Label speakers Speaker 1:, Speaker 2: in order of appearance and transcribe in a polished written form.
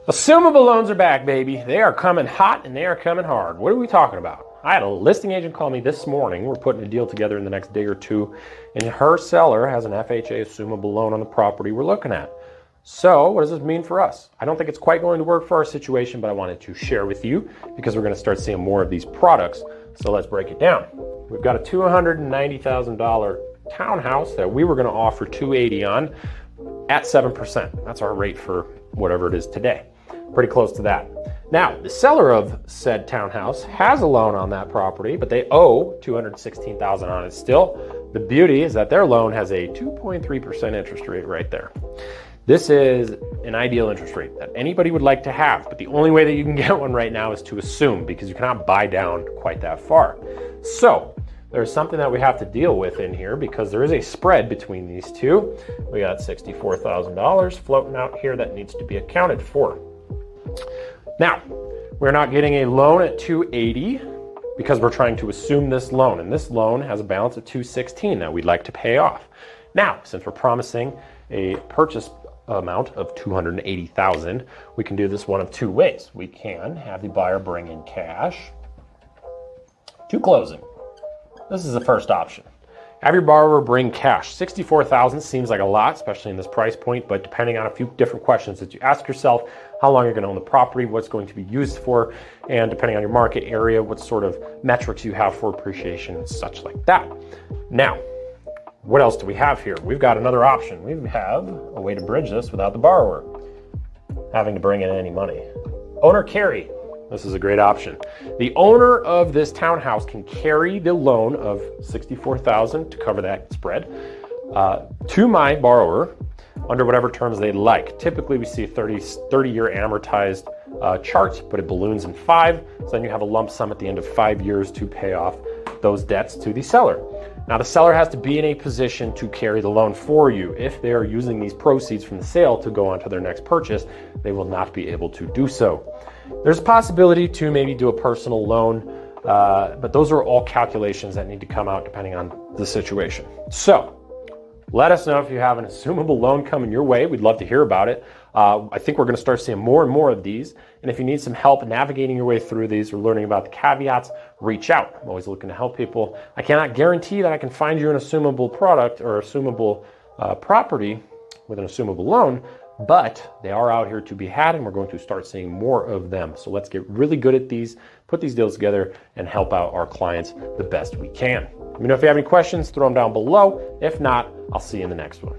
Speaker 1: Assumable loans are back, baby. They are coming hot and they are coming hard. What are we talking about? I had a listing agent call me this morning. We're putting a deal together in the next day or two, and her seller has an FHA assumable loan on the property we're looking at. So what does this mean for us? I don't think it's quite going to work for our situation, but I wanted to share with you because we're going to start seeing more of these products. So let's break it down. We've got a $290,000 townhouse that we were going to offer $280,000 on at 7%. That's our rate for whatever it is today. Pretty close to that. Now, the seller of said townhouse has a loan on that property, but they owe $216,000 on it still. The beauty is that their loan has a 2.3% interest rate right there. This is an ideal interest rate that anybody would like to have, but the only way that you can get one right now is to assume, because you cannot buy down quite that far. So there's something that we have to deal with in here because there is a spread between these two. We got $64,000 floating out here that needs to be accounted for. Now, we're not getting a loan at $280,000 because we're trying to assume this loan, and this loan has a balance of $216,000 that we'd like to pay off. Now, since we're promising a purchase amount of $280,000, we can do this one of two ways. We can have the buyer bring in cash to closing. This is the first option. Have your borrower bring cash. $64,000 seems like a lot, especially in this price point, but depending on a few different questions that you ask yourself, how long you're going to own the property, what's going to be used for, and depending on your market area, what sort of metrics you have for appreciation and such like that. Now, what else do we have here? We've got another option. We have a way to bridge this without the borrower having to bring in any money. Owner carry. This is a great option. The owner of this townhouse can carry the loan of $64,000 to cover that spread to my borrower under whatever terms they'd like. Typically, we see a 30-year amortized chart, but it balloons in 5. So then you have a lump sum at the end of 5 years to pay off those debts to the seller. Now, the seller has to be in a position to carry the loan for you. If they are using these proceeds from the sale to go on to their next purchase, they will not be able to do so. There's a possibility to maybe do a personal loan, but those are all calculations that need to come out depending on the situation. So let us know if you have an assumable loan coming your way. We'd love to hear about it. I think we're going to start seeing more and more of these. And if you need some help navigating your way through these or learning about the caveats, reach out. I'm always looking to help people. I cannot guarantee that I can find you an assumable product or assumable property with an assumable loan, but they are out here to be had, and we're going to start seeing more of them. So let's get really good at these, put these deals together, and help out our clients the best we can. Let me know if you have any questions, throw them down below. If not, I'll see you in the next one.